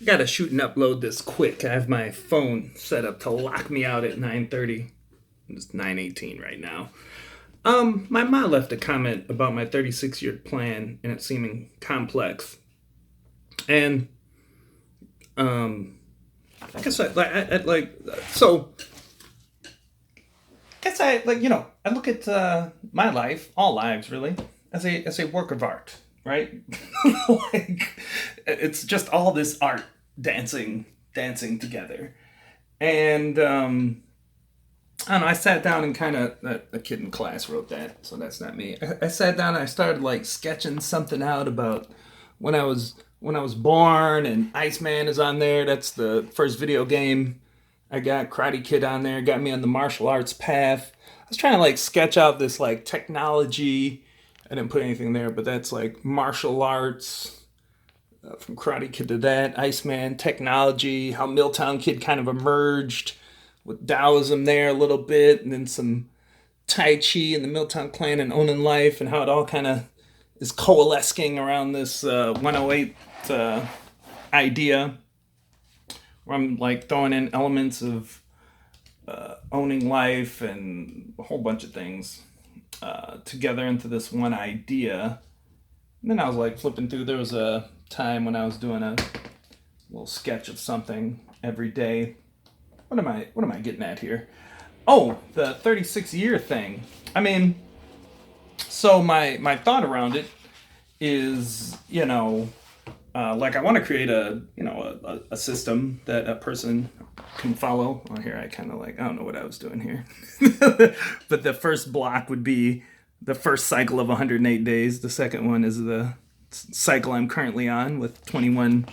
gotta shoot and upload this quick. I have my phone set up to lock me out at 9:30. It's 9:18 right now. My mom left a comment about my 36-year plan and it seeming complex. And I guess I look at my life, all lives really, as a work of art, right? Like it's just all this art dancing together. And I don't know, I sat down and kind of, a kid in class wrote that, so that's not me. I sat down and I started like sketching something out about when I was born, and Iceman is on there. That's the first video game I got. Karate Kid on there, got me on the martial arts path. I was trying to like sketch out this like technology. I didn't put anything there, but that's like martial arts, from Karate Kid to that, Iceman, technology, how Milltown Kid kind of emerged with Taoism there a little bit, and then some Tai Chi and the Milltown Clan and Onin Life, and how it all kind of is coalescing around this 108 idea, where I'm like throwing in elements of owning life and a whole bunch of things together into this one idea. And then I was like flipping through. There was a time when I was doing a little sketch of something every day. What am I getting at here? Oh, the 36-year thing. I mean, so my thought around it is, like I want to create a system that a person can follow. Well, here I kind of I don't know what I was doing here. But the first block would be the first cycle of 108 days. The second one is the cycle I'm currently on with 21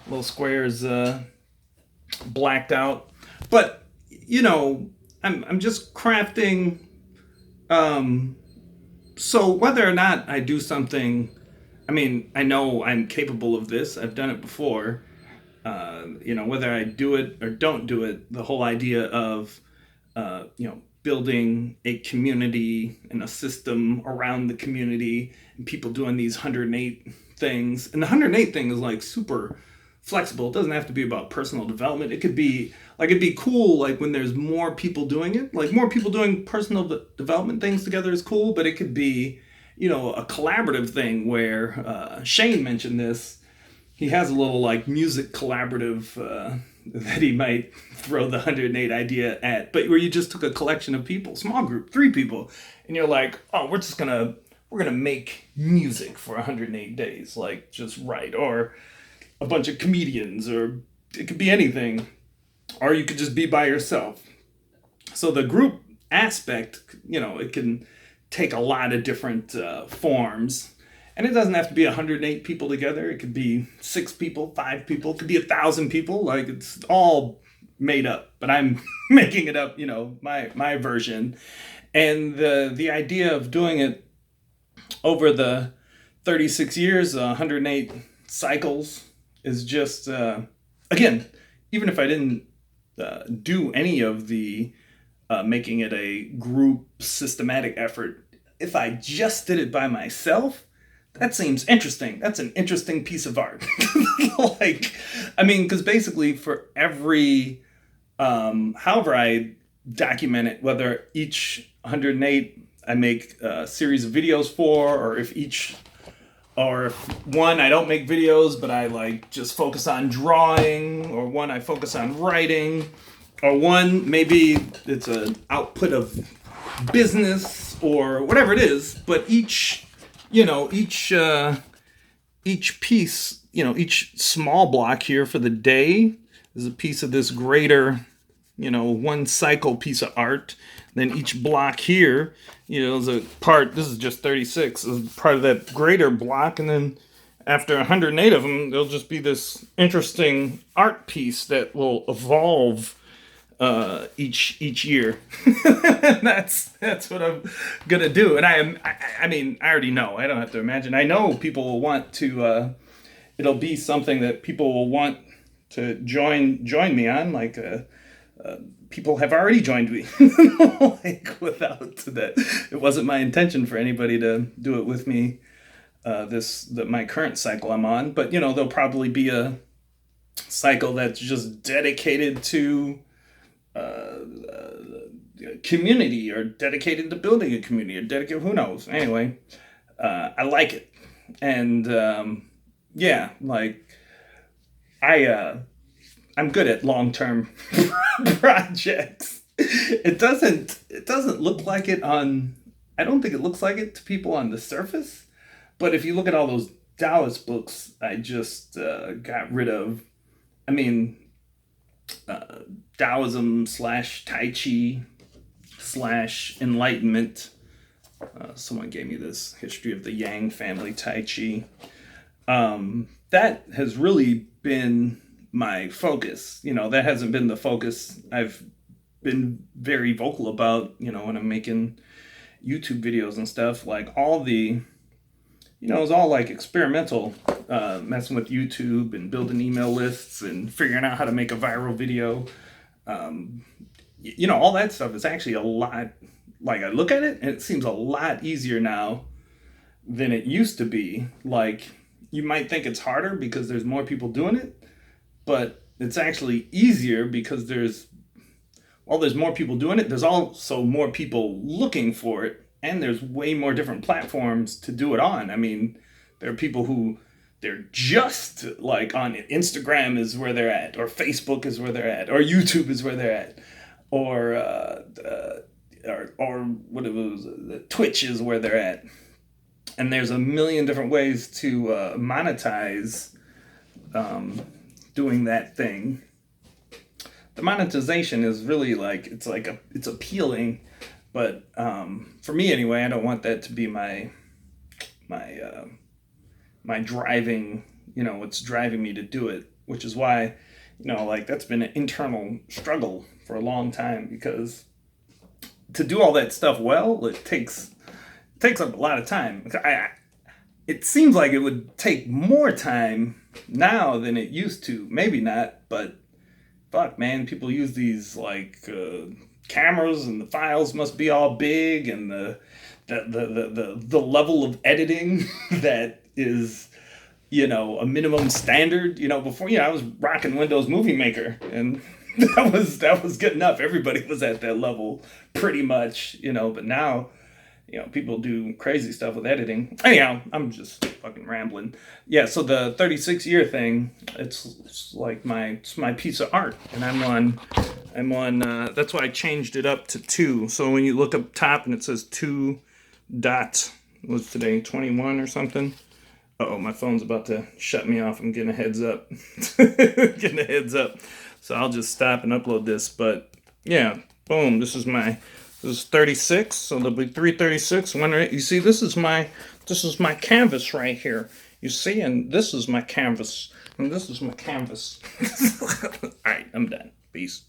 little squares blacked out. But, I'm just crafting. So whether or not I do something, I mean, I know I'm capable of this. I've done it before. Whether I do it or don't do it, the whole idea of, building a community and a system around the community and people doing these 108 things. And the 108 thing is like super flexible. It doesn't have to be about personal development. It could be like, it'd be cool like when there's more people doing it, like more people doing personal development things together is cool, but it could be, a collaborative thing where Shane mentioned this. He has a little like music collaborative that he might throw the 108 idea at, but where you just took a collection of people, small group, 3 people, and you're like, oh, we're gonna make music for 108 days, like just write, or a bunch of comedians, or it could be anything, or you could just be by yourself. So the group aspect, it can take a lot of different forms. And it doesn't have to be 108 people together. It could be 6 people, 5 people. It could be 1,000 people. Like, it's all made up. But I'm making it up, my version. And the idea of doing it over the 36 years, 108 cycles, is just, again, even if I didn't do any of the making it a group systematic effort, if I just did it by myself, that seems interesting. That's an interesting piece of art. Because basically for every, however I document it, whether each 108 I make a series of videos for, or if one I don't make videos, but I like just focus on drawing, or one I focus on writing, or one maybe it's an output of business or whatever it is, but each piece, each small block here for the day is a piece of this greater, one cycle piece of art. Then each block here, is a part, this is just 36, is part of that greater block. And then after 108 of them, there'll just be this interesting art piece that will evolve each year. that's what I'm gonna do. And I mean, I already know. I don't have to imagine. I know people will want to. It'll be something that people will want to join me on. Like people have already joined me. Like without that, it wasn't my intention for anybody to do it with me. My current cycle I'm on, but there'll probably be cycle that's just dedicated to community, or dedicated to building a community, or dedicated, who knows. Anyway, I like it. And yeah, like I I'm good at long-term projects. It doesn't look like it on, I don't think it looks like it to people on the surface, but if you look at all those Taoist books I just got rid of, I mean, Taoism slash Tai Chi slash Enlightenment. Someone gave me this history of the Yang family Tai Chi. That has really been my focus. That hasn't been the focus I've been very vocal about, when I'm making YouTube videos and stuff. Like all the, it's all like experimental, messing with YouTube and building email lists and figuring out how to make a viral video. All that stuff is actually a lot, like I look at it and it seems a lot easier now than it used to be. Like you might think it's harder because there's more people doing it, but it's actually easier because there's more people doing it. There's also more people looking for it, and there's way more different platforms to do it on. I mean, there are people who they're just like on Instagram is where they're at, or Facebook is where they're at, or YouTube is where they're at, or what it was, Twitch is where they're at. And there's a million different ways to monetize doing that thing. The monetization is really like, it's appealing, but for me anyway, I don't want that to be my driving, what's driving me to do it, which is why, like that's been an internal struggle for a long time, because to do all that stuff well, it takes up a lot of time. It seems like it would take more time now than it used to. Maybe not, but fuck, man, people use these like cameras, and the files must be all big, and the level of editing that is, a minimum standard. Before, I was rocking Windows Movie Maker, and that was good enough. Everybody was at that level pretty much, but now, people do crazy stuff with editing. Anyhow, I'm just fucking rambling. Yeah, so the 36-year thing, it's like it's my piece of art, and I'm on that's why I changed it up to 2. So when you look up top and it says 2 dot, what's today, 21 or something? Uh-oh, my phone's about to shut me off. I'm getting a heads up. So I'll just stop and upload this. But yeah, boom, this is 36, so there'll be 336. You see, this is my canvas right here. You see, and this is my canvas, and this is my canvas. All right, I'm done. Peace.